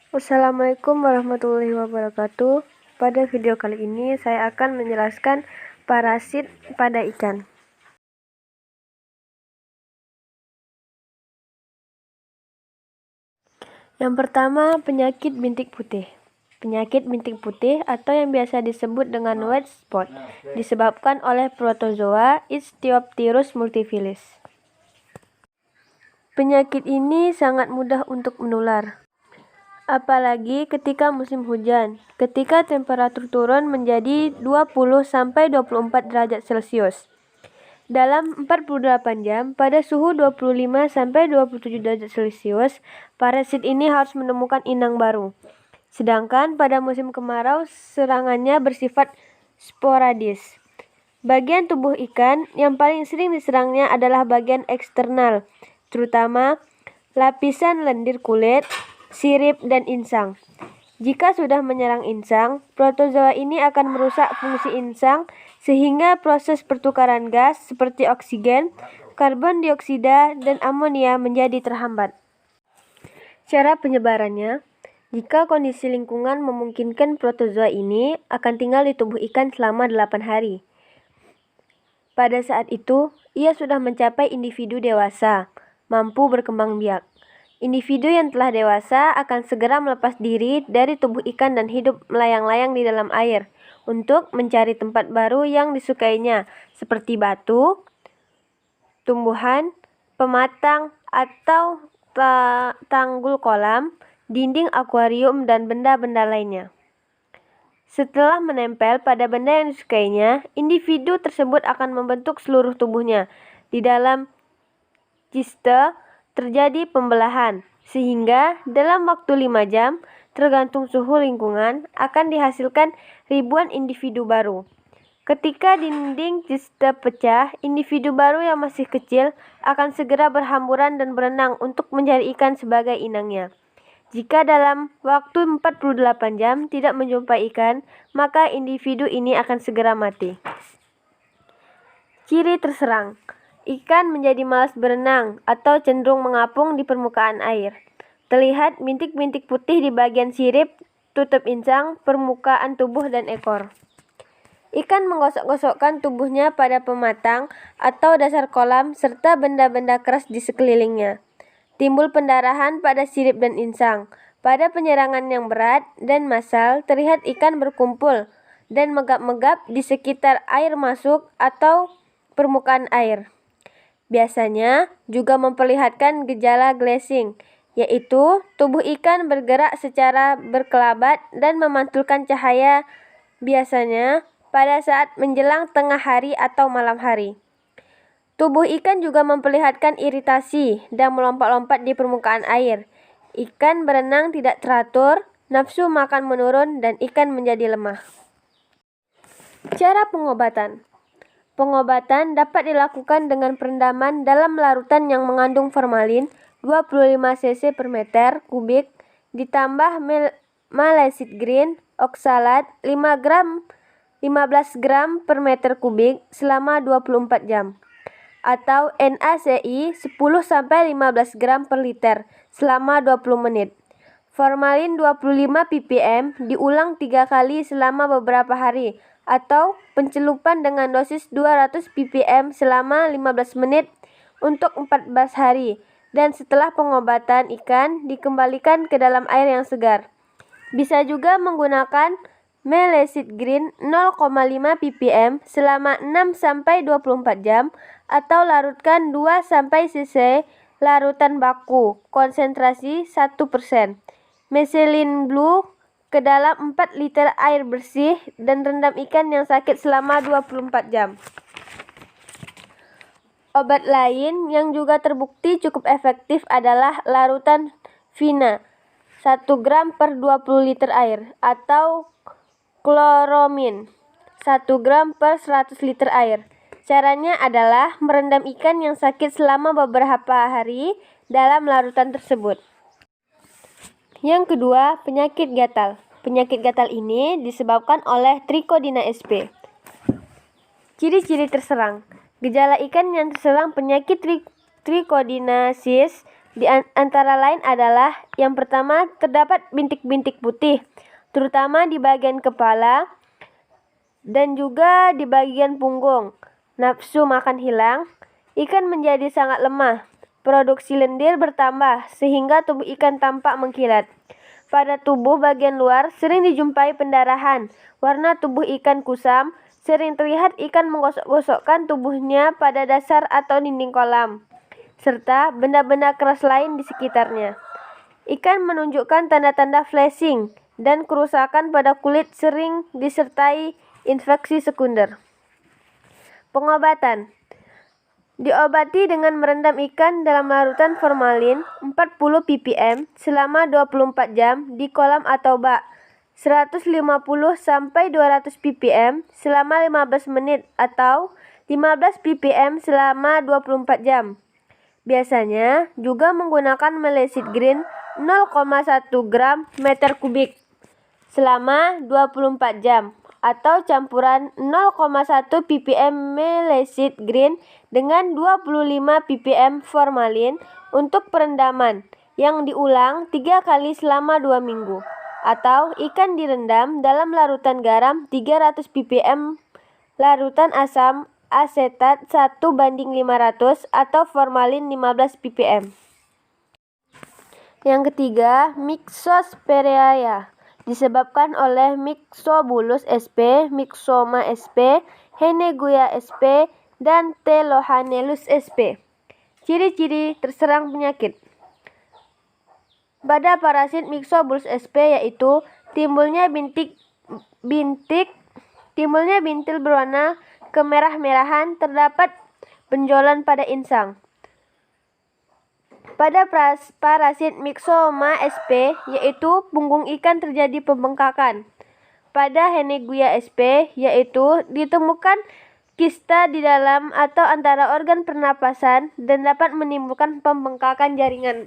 Assalamualaikum warahmatullahi wabarakatuh. Pada video kali ini saya akan menjelaskan parasit pada ikan. Yang pertama, penyakit bintik putih. Penyakit bintik putih atau yang biasa disebut dengan white spot disebabkan oleh protozoa Ichthyopterus multifilus. Penyakit ini sangat mudah untuk menular, apalagi ketika musim hujan, ketika temperatur turun menjadi 20-24 derajat Celcius. Dalam 48 jam, pada suhu 25-27 derajat Celcius, parasit ini harus menemukan inang baru. Sedangkan pada musim kemarau, serangannya bersifat sporadis. Bagian tubuh ikan yang paling sering diserangnya adalah bagian eksternal, terutama lapisan lendir kulit, sirip, dan insang. Jika sudah menyerang insang, protozoa ini akan merusak fungsi insang sehingga proses pertukaran gas seperti oksigen, karbon dioksida, dan amonia menjadi terhambat. Cara penyebarannya, jika kondisi lingkungan memungkinkan, protozoa ini akan tinggal di tubuh ikan selama 8 hari. Pada saat itu, ia sudah mencapai individu dewasa, mampu berkembang biak. Individu yang telah dewasa akan segera melepas diri dari tubuh ikan dan hidup melayang-layang di dalam air untuk mencari tempat baru yang disukainya, seperti batu, tumbuhan, pematang, atau tanggul kolam, dinding akuarium, dan benda-benda lainnya. Setelah menempel pada benda yang disukainya, individu tersebut akan membentuk seluruh tubuhnya. Di dalam kiste terjadi pembelahan, sehingga dalam waktu 5 jam, tergantung suhu lingkungan, akan dihasilkan ribuan individu baru. Ketika dinding kiste pecah, individu baru yang masih kecil akan segera berhamburan dan berenang untuk mencari ikan sebagai inangnya. Jika dalam waktu 48 jam tidak menjumpai ikan, maka individu ini akan segera mati. Ciri terserang. Ikan menjadi malas berenang atau cenderung mengapung di permukaan air. Terlihat bintik-bintik putih di bagian sirip, tutup insang, permukaan tubuh, dan ekor. Ikan menggosok-gosokkan tubuhnya pada pematang atau dasar kolam serta benda-benda keras di sekelilingnya. Timbul pendarahan pada sirip dan insang. Pada penyerangan yang berat dan massal, terlihat ikan berkumpul dan megap-megap di sekitar air masuk atau permukaan air. Biasanya juga memperlihatkan gejala glazing, yaitu tubuh ikan bergerak secara berkelabat dan memantulkan cahaya, biasanya pada saat menjelang tengah hari atau malam hari. Tubuh ikan juga memperlihatkan iritasi dan melompat-lompat di permukaan air. Ikan berenang tidak teratur, nafsu makan menurun, dan ikan menjadi lemah. Cara pengobatan. Pengobatan dapat dilakukan dengan perendaman dalam larutan yang mengandung formalin 25 cc per meter kubik, ditambah malesit green oksalat 15 gram per meter kubik selama 24 jam. Atau NaCl 10-15 gram per liter selama 20 menit. Formalin 25 ppm diulang 3 kali selama beberapa hari, atau pencelupan dengan dosis 200 ppm selama 15 menit untuk 14 hari, dan setelah pengobatan ikan dikembalikan ke dalam air yang segar. Bisa juga menggunakan malesit green 0,5 ppm selama 6-24 jam, atau larutkan 2 cc larutan baku konsentrasi 1% methylene blue ke dalam 4 liter air bersih dan rendam ikan yang sakit selama 24 jam. Obat lain yang juga terbukti cukup efektif adalah larutan Vina 1 gram per 20 liter air, atau kloromin 1 gram per 100 liter air. Caranya adalah merendam ikan yang sakit selama beberapa hari dalam larutan tersebut. Yang kedua, penyakit gatal. Penyakit gatal ini disebabkan oleh Trichodina sp. Ciri-ciri terserang. Gejala ikan yang terserang penyakit trichodinasis antara lain adalah yang pertama, terdapat bintik-bintik putih, terutama di bagian kepala dan juga di bagian punggung. Nafsu makan hilang, ikan menjadi sangat lemah. Produksi lendir bertambah sehingga tubuh ikan tampak mengkilat. Pada tubuh bagian luar sering dijumpai pendarahan. Warna tubuh ikan kusam, sering terlihat ikan menggosok-gosokkan tubuhnya pada dasar atau dinding kolam, serta benda-benda keras lain di sekitarnya. Ikan menunjukkan tanda-tanda flashing dan kerusakan pada kulit sering disertai infeksi sekunder. Pengobatan. Diobati dengan merendam ikan dalam larutan formalin 40 ppm selama 24 jam di kolam atau bak, 150 sampai 200 ppm selama 15 menit atau 15 ppm selama 24 jam. Biasanya juga menggunakan melesit green 0,1 gram meter kubik selama 24 jam atau campuran 0,1 ppm melesit green dengan 25 ppm formalin untuk perendaman yang diulang 3 kali selama 2 minggu, atau ikan direndam dalam larutan garam 300 ppm, larutan asam asetat 1:500 atau formalin 15 ppm. Yang ketiga, Myxosphaeria disebabkan oleh Myxobulus sp, Myxoma sp, Haeneguia sp, dan T. lohanellus sp. Ciri-ciri terserang penyakit pada parasit Myxobulus sp yaitu timbulnya bintil berwarna kemerah-merahan, terdapat benjolan pada insang. Pada parasit Myxoma sp yaitu punggung ikan terjadi pembengkakan. Pada Haeneguia sp yaitu ditemukan kista di dalam atau antara organ pernapasan dan dapat menimbulkan pembengkakan jaringan.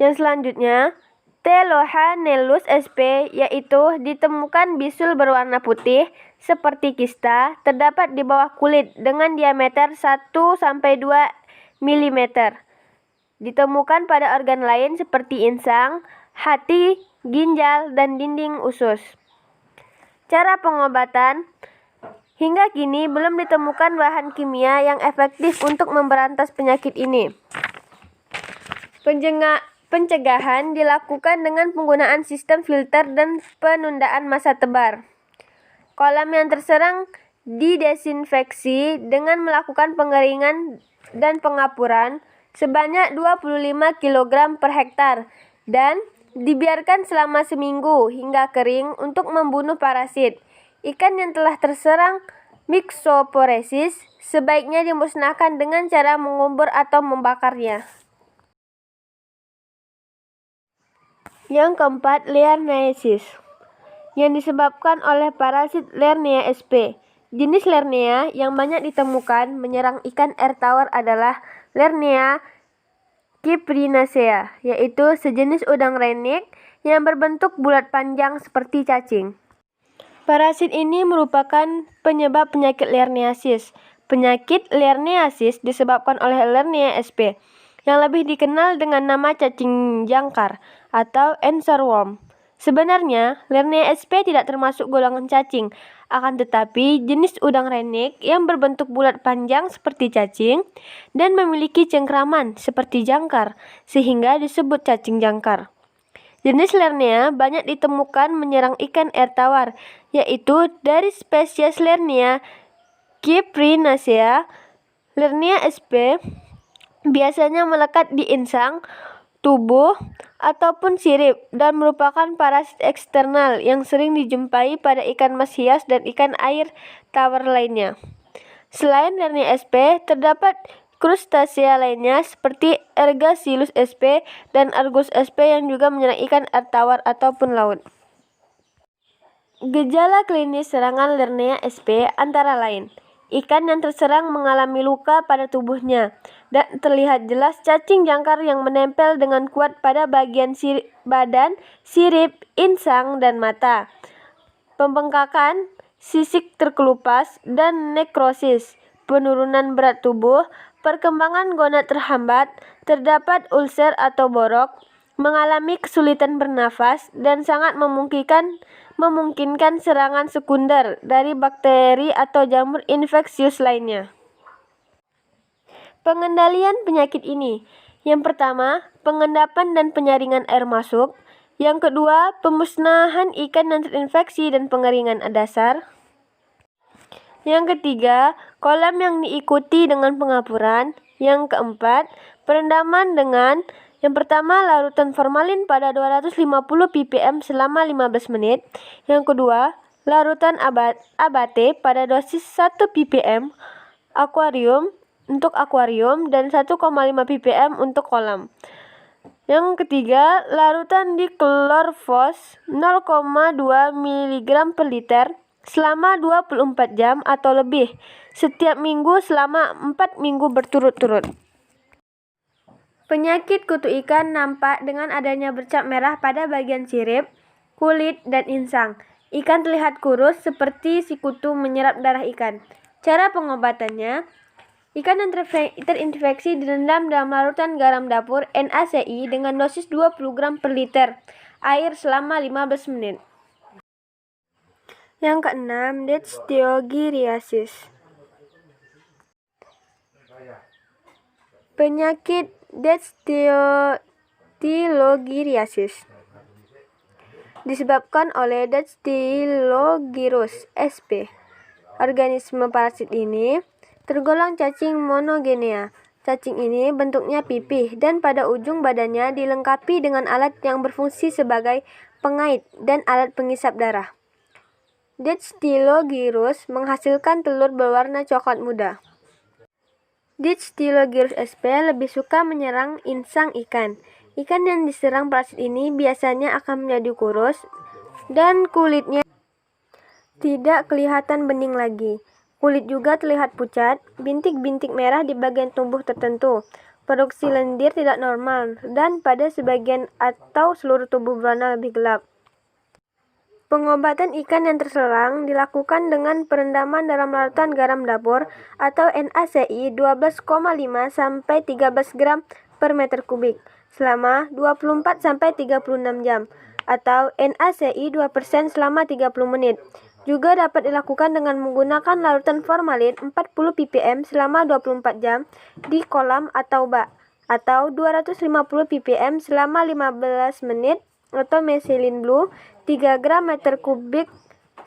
Yang selanjutnya, T. lohanellus sp yaitu ditemukan bisul berwarna putih seperti kista terdapat di bawah kulit dengan diameter 1-2 mm. Ditemukan pada organ lain seperti insang, hati, ginjal, dan dinding usus. Cara pengobatan. Hingga kini belum ditemukan bahan kimia yang efektif untuk memberantas penyakit ini. Pencegahan dilakukan dengan penggunaan sistem filter dan penundaan masa tebar. Kolam yang terserang didesinfeksi dengan melakukan pengeringan dan pengapuran sebanyak 25 kg per hektar dan dibiarkan selama seminggu hingga kering untuk membunuh parasit. Ikan yang telah terserang myxophoresis sebaiknya dimusnahkan dengan cara mengubur atau membakarnya. Yang keempat, Lerniasis, yang disebabkan oleh parasit Lernia sp. Jenis Lernia yang banyak ditemukan menyerang ikan air tawar adalah Lernia cyprinacea, yaitu sejenis udang renik yang berbentuk bulat panjang seperti cacing. Parasit ini merupakan penyebab penyakit Lerniasis. Penyakit Lerniasis disebabkan oleh Lernia sp, yang lebih dikenal dengan nama cacing jangkar atau anchorworm. Sebenarnya, Lernia sp tidak termasuk golongan cacing, akan tetapi jenis udang renik yang berbentuk bulat panjang seperti cacing dan memiliki cengkraman seperti jangkar, sehingga disebut cacing jangkar. Jenis Lernia banyak ditemukan menyerang ikan air tawar, yaitu dari spesies Lernia cyprinacea. Lernia sp biasanya melekat di insang, tubuh, ataupun sirip dan merupakan parasit eksternal yang sering dijumpai pada ikan mas hias dan ikan air tawar lainnya. Selain Lernia sp, terdapat krustasea lainnya seperti Ergasius sp dan Argus sp yang juga menyerang ikan air tawar ataupun laut. Gejala klinis serangan Lernia sp antara lain ikan yang terserang mengalami luka pada tubuhnya dan terlihat jelas cacing jangkar yang menempel dengan kuat pada bagian badan, sirip, insang, dan mata. Pembengkakan, sisik terkelupas, dan nekrosis. Penurunan berat tubuh perkembangan gonad terhambat, terdapat ulser atau borok, mengalami kesulitan bernafas, dan sangat memungkinkan serangan sekunder dari bakteri atau jamur infeksius lainnya. Pengendalian penyakit ini. Yang pertama, pengendapan dan penyaringan air masuk. Yang kedua, pemusnahan ikan yang terinfeksi dan pengeringan dasar. Yang ketiga, kolam yang diikuti dengan pengapuran. Yang keempat, perendaman dengan yang pertama, larutan formalin pada 250 ppm selama 15 menit. Yang kedua, larutan abate pada dosis 1 ppm untuk akuarium dan 1,5 ppm untuk kolam. Yang ketiga, larutan diklorvos 0,2 mg per liter selama 24 jam atau lebih setiap minggu selama 4 minggu berturut-turut. Penyakit kutu ikan nampak dengan adanya bercak merah pada bagian sirip, kulit, dan insang. Ikan terlihat kurus seperti si kutu menyerap darah ikan. Cara pengobatannya, ikan yang terinfeksi direndam dalam larutan garam dapur NaCl dengan dosis 20 gram per liter air selama 15 menit. Yang keenam, Dextriogiriasis. Penyakit Dextriogiriasis disebabkan oleh Dextylogirus sp. Organisme parasit ini tergolong cacing monogenea. Cacing ini bentuknya pipih dan pada ujung badannya dilengkapi dengan alat yang berfungsi sebagai pengait dan alat pengisap darah. Dextylogirus menghasilkan telur berwarna coklat muda. Dextylogirus sp lebih suka menyerang insang ikan. Ikan yang diserang parasit ini biasanya akan menjadi kurus dan kulitnya tidak kelihatan bening lagi. Kulit juga terlihat pucat, bintik-bintik merah di bagian tubuh tertentu. Produksi lendir tidak normal dan pada sebagian atau seluruh tubuh berwarna lebih gelap. Pengobatan ikan yang terserang dilakukan dengan perendaman dalam larutan garam dapur atau NaCl 12,5 sampai 13 gram per meter kubik selama 24 sampai 36 jam atau NaCl 2% selama 30 menit. Juga dapat dilakukan dengan menggunakan larutan formalin 40 ppm selama 24 jam di kolam atau bak atau 250 ppm selama 15 menit atau mesilin blue 3 gram meter kubik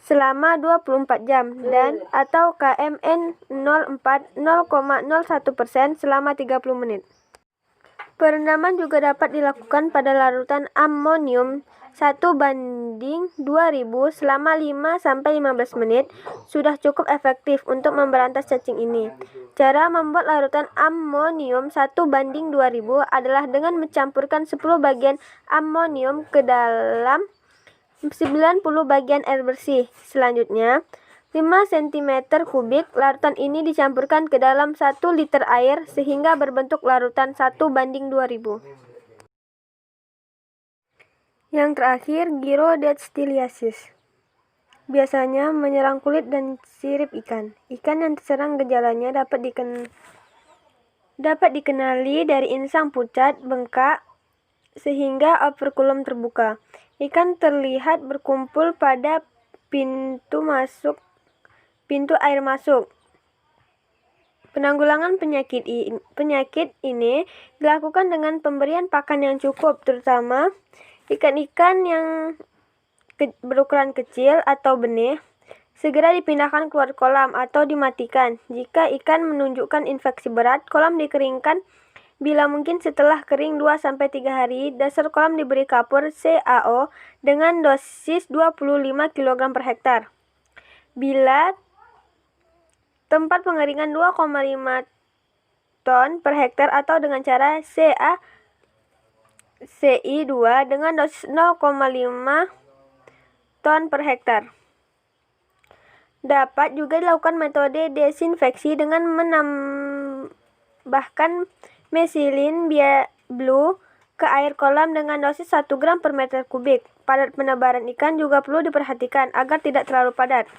selama 24 jam dan atau KMN 04 0,01% selama 30 menit. Perendaman juga dapat dilakukan pada larutan amonium 1:2000 selama 5-15 menit sudah cukup efektif untuk memberantas cacing ini. Cara membuat larutan amonium 1:2000 adalah dengan mencampurkan 10 bagian amonium ke dalam 90 bagian air bersih. Selanjutnya, 5 cm kubik larutan ini dicampurkan ke dalam 1 liter air sehingga berbentuk larutan 1:2000. Yang terakhir, Gyrodactyliasis. Biasanya menyerang kulit dan sirip ikan. Ikan yang terserang gejalanya dapat dikenali dari insang pucat, bengkak, sehingga operkulum terbuka. Ikan terlihat berkumpul pada pintu air masuk. Penanggulangan penyakit ini dilakukan dengan pemberian pakan yang cukup, terutama ikan-ikan yang berukuran kecil atau benih segera dipindahkan keluar kolam atau dimatikan. Jika ikan menunjukkan infeksi berat, kolam dikeringkan. Bila mungkin setelah kering 2-3 hari, dasar kolam diberi kapur CaO dengan dosis 25 kg per hektar. Bila tempat pengeringan 2,5 ton per hektar atau dengan cara CI2 dengan dosis 0,5 ton per hektar. Dapat juga dilakukan metode desinfeksi dengan menambahkan mesilin blue ke air kolam dengan dosis 1 gram per meter kubik. Padat penebaran ikan juga perlu diperhatikan agar tidak terlalu padat.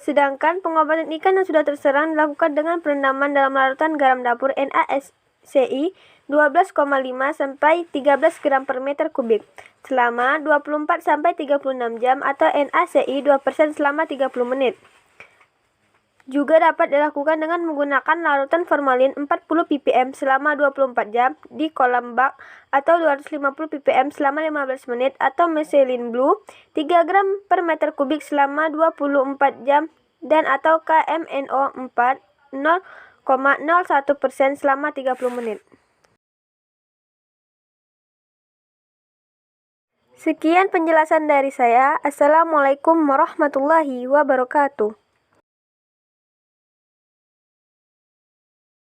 Sedangkan pengobatan ikan yang sudah terserang dilakukan dengan perendaman dalam larutan garam dapur NaCl 12,5 sampai 13 gram per meter kubik selama 24 sampai 36 jam atau NaCl 2% selama 30 menit. Juga dapat dilakukan dengan menggunakan larutan formalin 40 ppm selama 24 jam di kolam bak atau 250 ppm selama 15 menit atau methylene blue 3 gram per meter kubik selama 24 jam dan atau KMNO 4 0,01% selama 30 menit. Sekian penjelasan dari saya. Assalamualaikum warahmatullahi wabarakatuh.